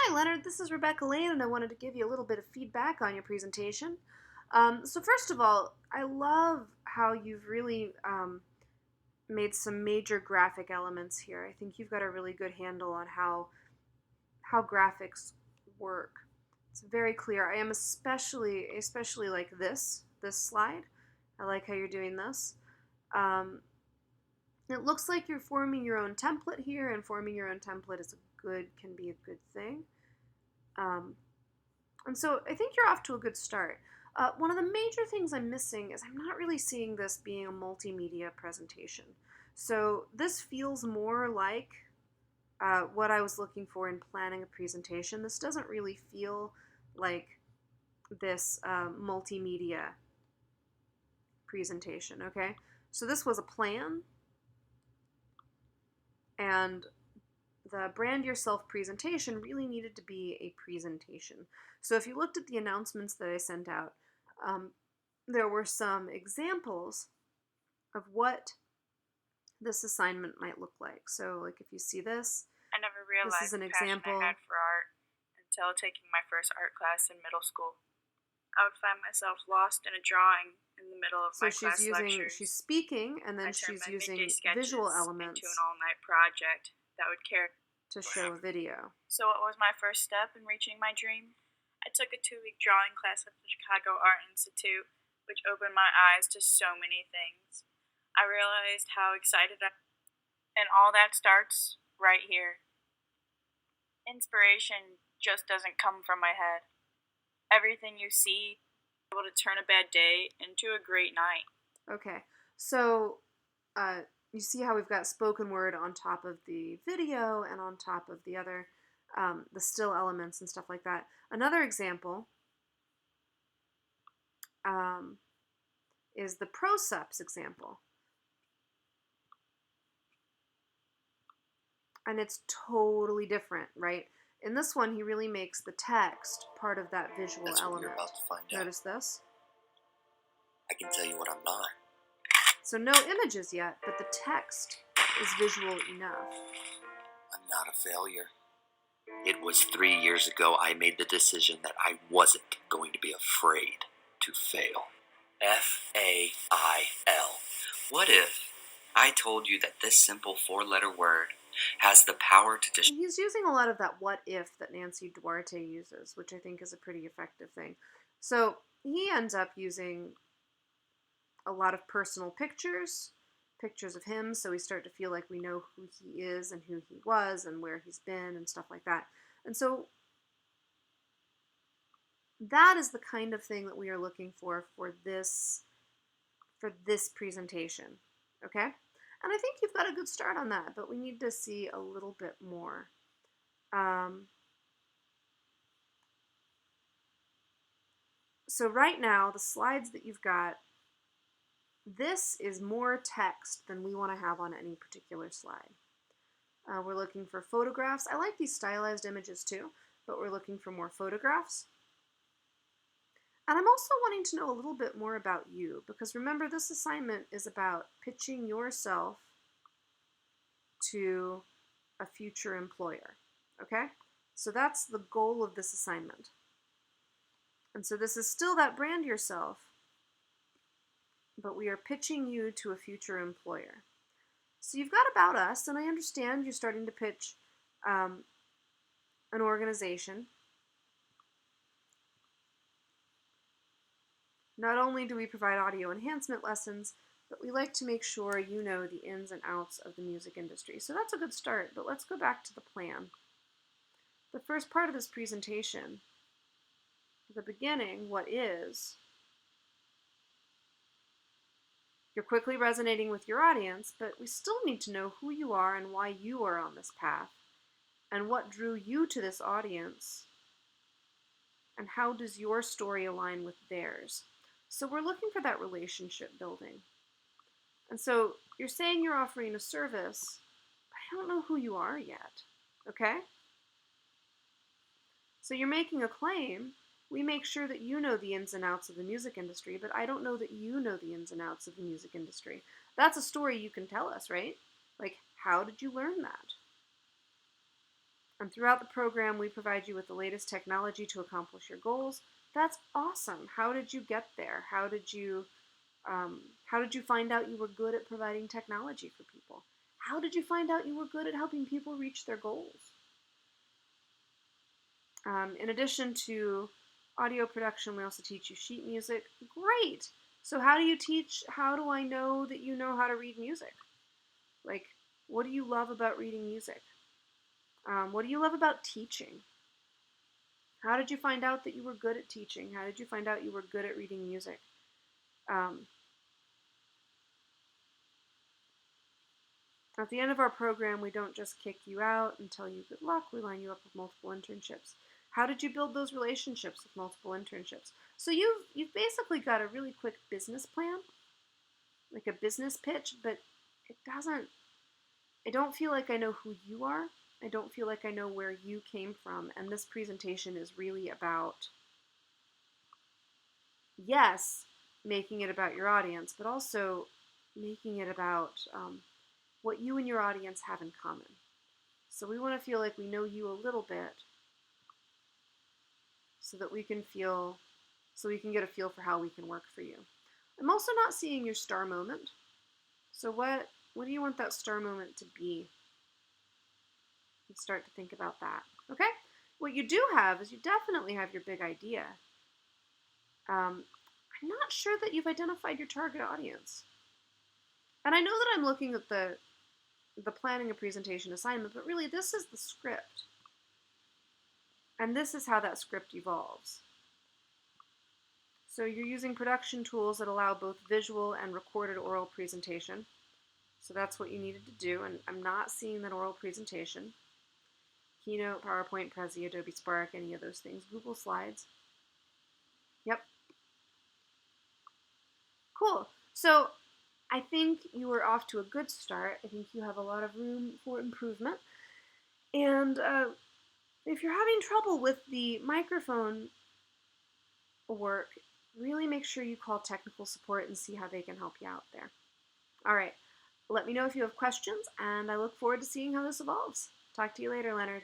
Hi, Leonard. This is Rebecca Lane, and I wanted to give you a little bit of feedback on your presentation. So first of all, I love how you've really made some major graphic elements here. I think you've got a really good handle on how graphics work. It's very clear. I am especially like this slide. I like how you're doing this. Um, it looks like you're forming your own template here, and forming your own template can be a good thing. And so I think you're off to a good start. One of the major things I'm missing is I'm not really seeing this being a multimedia presentation. So this feels more like what I was looking for in planning a presentation. This doesn't really feel like this multimedia presentation, okay? So this was a plan, and the brand yourself presentation really needed to be a presentation. So if you looked at the announcements that I sent out, there were some examples of what this assignment might look like. So like if you see this, I never this is realized an the passion example. I had for art until taking my first art class in middle school. I would find myself lost in a drawing in the middle of So my class lectures. she's speaking, and then I turned she's my using midday sketches visual into elements an all-night project that would carry to show a video. So what was my first step in reaching my dream? I took a 2-week drawing class at the Chicago Art Institute, which opened my eyes to so many things. I realized how excited I am, and all that starts right here. Inspiration just doesn't come from my head. Everything you see is able to turn a bad day into a great night. Okay, so you see how we've got spoken word on top of the video and on top of the other, the still elements and stuff like that. Another example is the proceps example. And it's totally different, right? In this one, he really makes the text part of that visual That's element. What you're about to find out. Notice this? I can tell you what I'm not. So no images yet, but the text is visual enough. I'm not a failure. It was 3 years ago I made the decision that I wasn't going to be afraid to fail. F-A-I-L. What if I told you that this simple 4-letter word has the power to He's using a lot of that what if that Nancy Duarte uses, which I think is a pretty effective thing. So he ends up using a lot of personal pictures of him, so we start to feel like we know who he is and who he was and where he's been and stuff like that. And so that is the kind of thing that we are looking for this presentation, okay? And I think you've got a good start on that, but we need to see a little bit more. So right now, the slides that you've got, this is more text than we want to have on any particular slide. We're looking for photographs. I like these stylized images too, but we're looking for more photographs. And I'm also wanting to know a little bit more about you, because remember, this assignment is about pitching yourself to a future employer, okay? So that's the goal of this assignment. And so this is still that brand yourself, but we are pitching you to a future employer. So you've got about us, and I understand you're starting to pitch an organization. Not only do we provide audio enhancement lessons, but we like to make sure you know the ins and outs of the music industry. So that's a good start, but let's go back to the plan. The first part of this presentation, the beginning, what is, you're quickly resonating with your audience, but we still need to know who you are and why you are on this path, and what drew you to this audience, and how does your story align with theirs. So we're looking for that relationship building. And so you're saying you're offering a service, but I don't know who you are yet, okay? So you're making a claim. We make sure that you know the ins and outs of the music industry, but I don't know that you know the ins and outs of the music industry. That's a story you can tell us, right? Like, how did you learn that? And throughout the program, we provide you with the latest technology to accomplish your goals. That's awesome. How did you get there? How did you find out you were good at providing technology for people? How did you find out you were good at helping people reach their goals? In addition to audio production, we also teach you sheet music. Great. So how do I know that you know how to read music? Like, what do you love about reading music? What do you love about teaching? How did you find out that you were good at teaching? How did you find out you were good at reading music? Um, At the end of our program, we don't just kick you out and tell you good luck. We line you up with multiple internships. How did you build those relationships with multiple internships? So you've basically got a really quick business plan, like a business pitch, but it doesn't. I don't feel like I know who you are. I don't feel like I know where you came from. And this presentation is really about, yes, making it about your audience, but also making it about what you and your audience have in common. So we want to feel like we know you a little bit so that we can get a feel for how we can work for you. I'm also not seeing your star moment. So what do you want that star moment to be? Let's start to think about that. Okay? What you do have is you definitely have your big idea. I'm not sure that you've identified your target audience. And I know that I'm looking at the planning a presentation assignment, but really this is the script. And this is how that script evolves. So you're using production tools that allow both visual and recorded oral presentation. So that's what you needed to do, and I'm not seeing that oral presentation. Keynote, PowerPoint, Prezi, Adobe Spark, any of those things. Google Slides. Yep. Cool. So I think you are off to a good start. I think you have a lot of room for improvement. And if you're having trouble with the microphone work, really make sure you call technical support and see how they can help you out there. All right. Let me know if you have questions, and I look forward to seeing how this evolves. Talk to you later, Leonard.